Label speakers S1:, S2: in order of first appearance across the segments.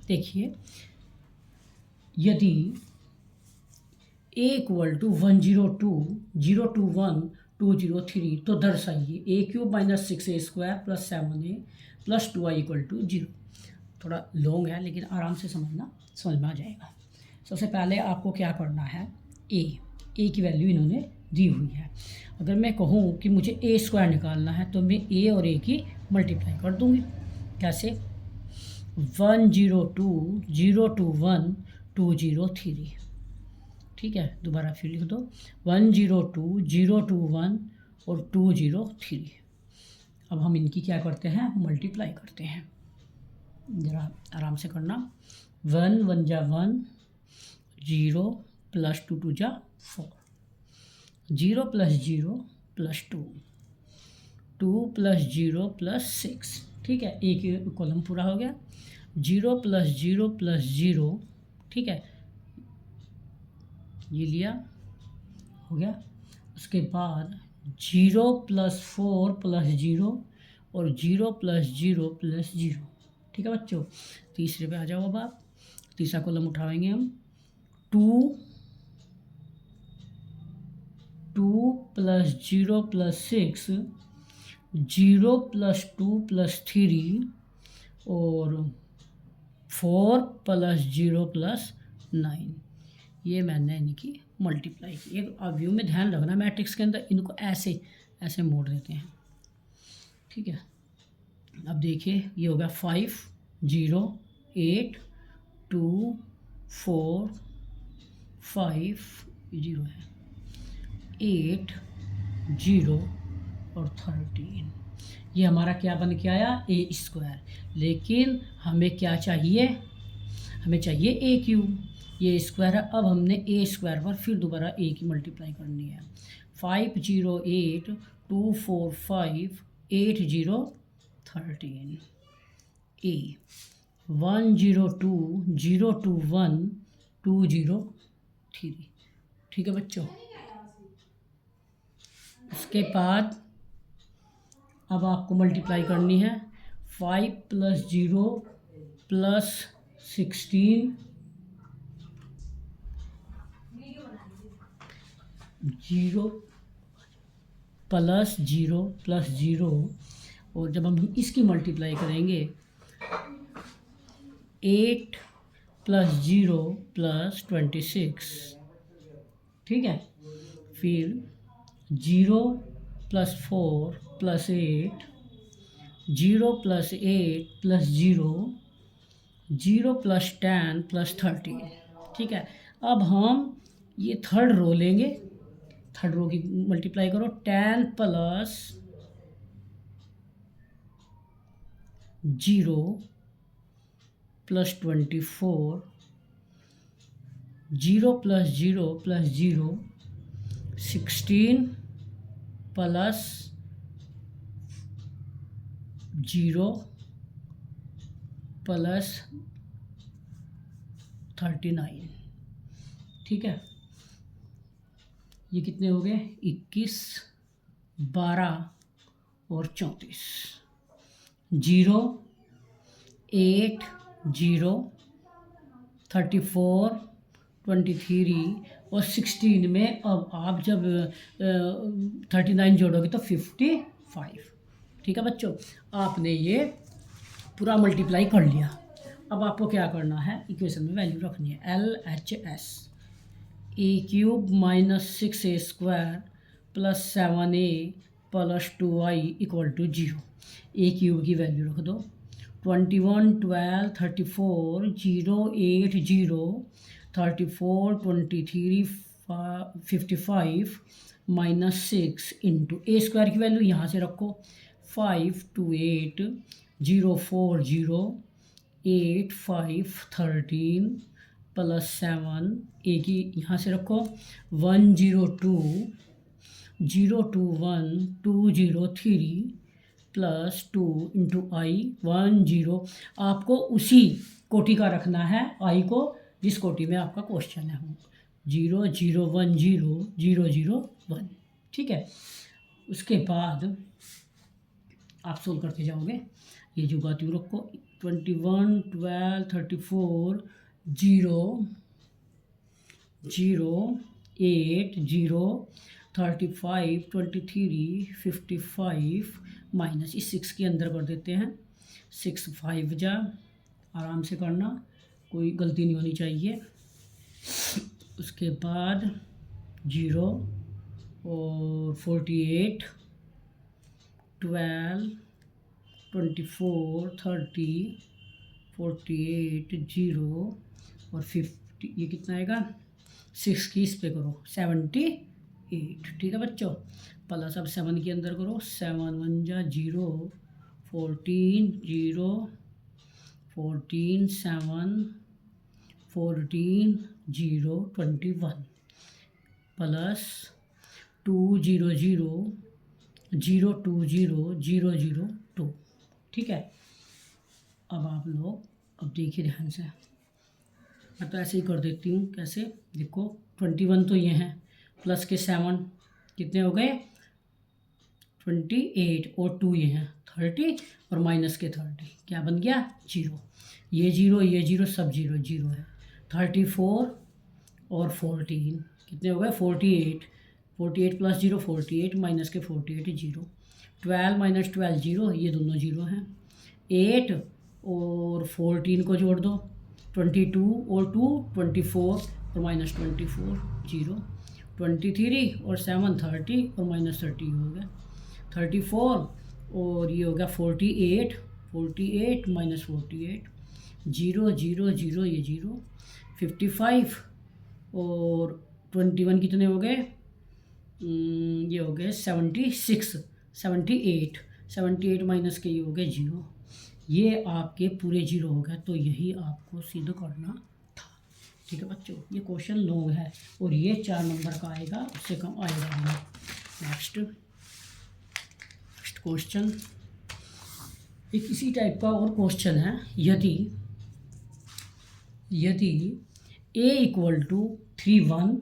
S1: देखिए, यदि a equal to 102.021.203 तो दर्शाइए a³ minus 6a² plus 7a plus 2i equal to 0। थोड़ा लॉन्ग है लेकिन आराम से समझ में आ जाएगा। सबसे पहले आपको क्या करना है, a की वैल्यू इन्होंने दी हुई है। अगर मैं कहूँ कि मुझे a² निकालना है तो मैं a और a की मल्टीप्लाई कर दूँगी। कैसे? 102.021.203, ठीक है। दोबारा फिर लिख दो 102.021 और 203। अब हम इनकी क्या करते हैं, मल्टीप्लाई करते हैं। ज़रा आराम से करना। 1 1 जा 1, 0 प्लस 2 2 जा 4, 0 प्लस 0 प्लस 2, 2 प्लस 0 प्लस 6, ठीक है। एक कॉलम पूरा हो गया। 0 प्लस 0 प्लस 0, ठीक है, ये लिया, हो गया। उसके बाद 0 प्लस 4 प्लस 0 और 0 प्लस 0 प्लस 0, ठीक है बच्चों। तीसरे पे आ जाओ। अब आप तीसरा कॉलम उठाएंगे हम। 2 प्लस 0 प्लस 6, 0 प्लस 2 प्लस 3 और 4 प्लस 0 प्लस 9। ये मैंने इनकी मल्टीप्लाई की। एक आप व्यू में ध्यान रखना, मैट्रिक्स के अंदर इनको ऐसे ऐसे मोड़ देते हैं, ठीक है। अब देखिए, ये होगा 5 0 8 2 4 5, 0 है, 8 0 और 13। ये हमारा क्या बन के आया, a²। लेकिन हमें क्या चाहिए, हमें चाहिए a³। ये स्क्वायर है। अब हमने a² पर फिर दोबारा a की मल्टीप्लाई करनी है। 5 0 8 2 4 5 8 0 13, a 1 0 2 0 2 1 2 0 3, ठीक है बच्चों। उसके बाद अब आपको मल्टीप्लाई करनी है। 5 प्लस 0 प्लस 16, 0 प्लस 0 प्लस 0, और जब हम इसकी मल्टीप्लाई करेंगे 8 प्लस 0 प्लस 26, ठीक है। फिर 0 plus 4 plus 8, 0 plus 8 plus 0, 0 plus 10 plus 13, ठीक है। अब हम ये थर्ड रो लेंगे। थर्ड रो की मल्टीप्लाई करो। 10 plus 0 plus 24, 0 plus 0 plus 0, 16 plus 0 plus 39, ठीक है। ये कितने हो गए, 21 12 और 34, 0 8 0 34 23 और 16 में अब आप जब 39 जोड़ोगे तो 55, ठीक है बच्चों। आपने ये पूरा मल्टीप्लाई कर लिया। अब आपको क्या करना है, इक्वेशन में वैल्यू रखनी है। LHS a³ minus 6a² plus 7a plus 2i equal to 0। a³ की वैल्यू रख दो। 21 12 34 0 8 0 34 23 55 माइनस 6 इंटू a² की वैल्यू यहाँ से रखो। 5 2 8 0 4 0 8 5 13 प्लस 7 a की यहाँ से रखो। 1 0 2 0 2 1 2 0 3 प्लस 2 इंटू आई 1 0। आपको उसी कोटि का रखना है आई को जिस कोटि में आपका क्वेश्चन है। 0 0 1 0 0 0 1, ठीक है। उसके बाद आप सोल्व करते जाओगे। ये जो बात रखो, 21, 12, 34, 0, 0, 8, 0, 35, 23, 55 माइनस इस 6 के अंदर कर देते हैं। 6 5 जा, आराम से करना, कोई गलती नहीं होनी चाहिए। उसके बाद 0 और 48, 12, 24, 30, 48, 0 और 50, ये कितना आएगा? 6 की इस पे करो 78, ठीक है बच्चों। प्लस अब 7 के अंदर करो, 7 1 जा 0, 14, 0, 14, 7, 14, 0, 21 प्लस 2 0 0 0 2 0 0 0 2, ठीक है। अब आप लोग अब देखिए ध्यान से, मैं तो ऐसे ही कर देती हूँ। कैसे? देखो 21 तो ये हैं, प्लस के 7 कितने हो गए? 28 और 2 ये हैं 30 और माइनस के 30 क्या बन गया? 0। ये 0 ये 0 सब 0 0 है। 34 और 14 कितने हो गए? 48, 48 प्लस 0 48 माइनस के 48 0, 12 माइनस 12 0, ये दोनों 0 हैं। 8 और 14 को जोड़ दो, 22 और 2 24 और माइनस 24 0, 23 और 7 30 और माइनस 30 हो गया। 34 और ये हो गया 48, 48 माइनस 48 0 0 0, ये 0, 55 और 21 कितने हो गए? ये हो गए 76, 78, 78 माइनस के ये हो गए 0। ये आपके पूरे 0 हो गए, तो यही आपको सिद्ध करना था, ठीक है बच्चों। ये क्वेश्चन लॉन्ग है और ये 4 नंबर का आएगा, उससे कम आएगा नहीं। नेक्स्ट क्वेश्चन एक इसी टाइप का और क्वेश्चन है। यदि a इक्वल टू 3 1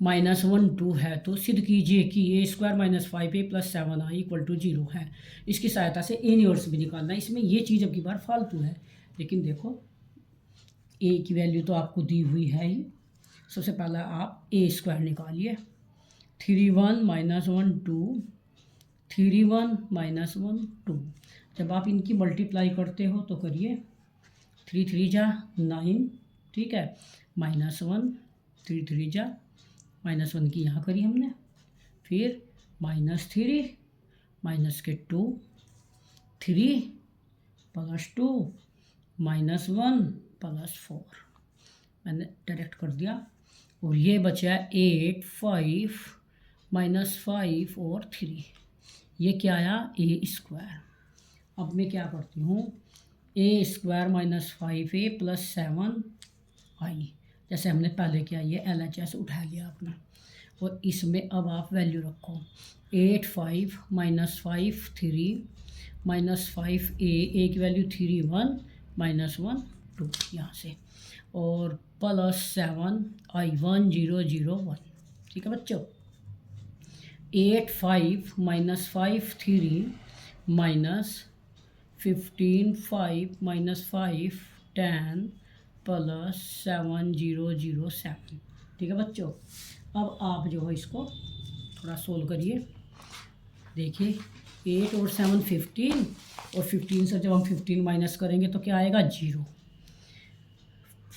S1: माइनस 1 2 है तो सिद्ध कीजिए कि a square minus 5a plus 7i equal to 0 है। इसकी सहायता से ए इनवर्स भी निकालना है। इसमें ये चीज़ अब की बार फालतू है, लेकिन देखो ए की वैल्यू तो आपको दी हुई है ही। सबसे पहला आप ए स्क्वायर निकालिए। 3 1 माइनस 1 2, 3 1 माइनस 1 2। जब आप इनकी मल्टीप्लाई करते हो तो करिए, 3 3 जा 9, ठीक है, माइनस 1, 3 3 जा माइनस 1 की यहाँ करी हमने, फिर माइनस 3 माइनस के 2, 3 प्लस 2 माइनस 1 प्लस 4, मैंने डायरेक्ट कर दिया। और ये बचा 8 5 माइनस 5 और 3, ये क्या आया? ए स्क्वायर। अब मैं क्या करती हूँ, ए square minus 5a plus 7i, जैसे हमने पहले किया, ये LHS उठा लिया आपने। और इसमें अब आप वैल्यू रखो, 8 5 माइनस 5 3 माइनस 5a की वैल्यू 3 1 माइनस 1 2 यहाँ से, और प्लस 7i 1 0 0 1, ठीक है बच्चों। 8 5 माइनस 5 3 माइनस 15 5 माइनस 5 10 प्लस 7 0 0 7, ठीक है बच्चों। अब आप जो है इसको थोड़ा सोल्व करिए। देखिए 8 और 7 15, और 15 से जब हम 15 माइनस करेंगे तो क्या आएगा? 0।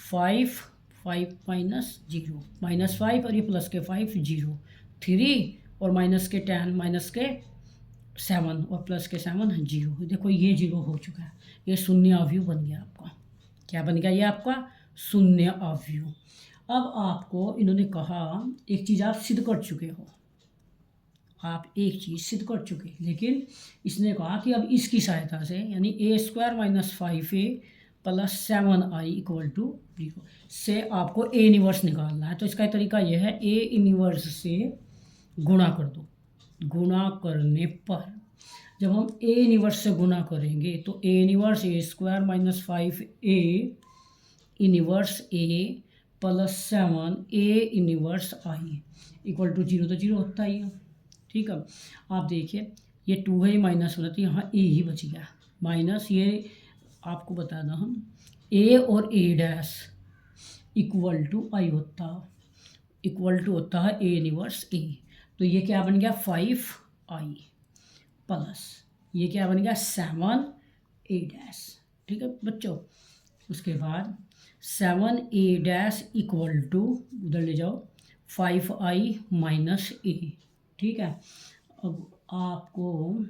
S1: 5 5 माइनस 0 माइनस 5 और ये प्लस के 5 0, 3 और माइनस के 10 माइनस के 7 और प्लस के 7 0। देखो ये 0 हो चुका है, ये शून्य अवयव बन गया आपका। क्या बन गया? ये आपका शून्य अवयव। अब आपको इन्होंने कहा एक चीज़ आप सिद्ध कर चुके हो, आप एक चीज़ सिद्ध कर चुके, लेकिन इसने कहा कि अब इसकी सहायता से, यानी a square minus 5a plus 7i equal to 0 से आपको ए इनवर्स निकालना है। तो इसका तरीका यह है, ए इनवर्स से गुणा कर दो। गुणा करने पर जब हम ए इनवर्स से गुणा करेंगे तो a inverse a square minus 5a inverse a plus 7 a inverse I equal to 0, तो 0 होता ही है, ठीक है। आप देखिए ये 2 है, माइनस होना, तो यहाँ ए ही बच गया, माइनस ये आपको बताना हम ए और ए डैश इक्वल टू आई होता है ए इनवर्स ए। तो ये क्या बन गया 5i प्लस ये क्या बन गया 7a डैश। ठीक है बच्चों, उसके बाद 7a डैश इक्वल टू उधर ले जाओ 5i माइनस ए। ठीक है, अब आपको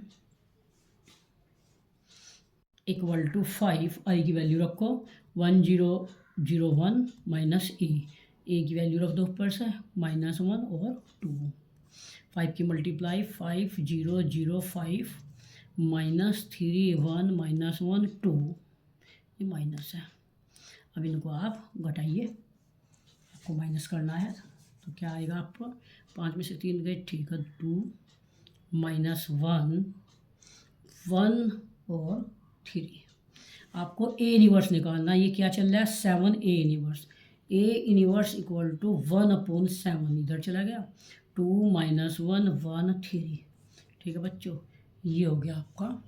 S1: इक्वल टू 5i की वैल्यू रखो 1001 माइनस ए की वैल्यू रख दो ऊपर से -1 और 2। 5 की मल्टीप्लाई 5005 -3 1 -1 2, ये माइनस है। अब इनको आप घटाइए, आपको माइनस करना है तो क्या आएगा आपको 5 में से 3 गए, ठीक है 2 -1 1 और 3। आपको ए इनवर्स निकालना, ये क्या चल रहा है 7a inverse. A inverse equal to 1/7 इधर चला गया 2 -1 1 3। ठीक है बच्चों, ये हो गया आपका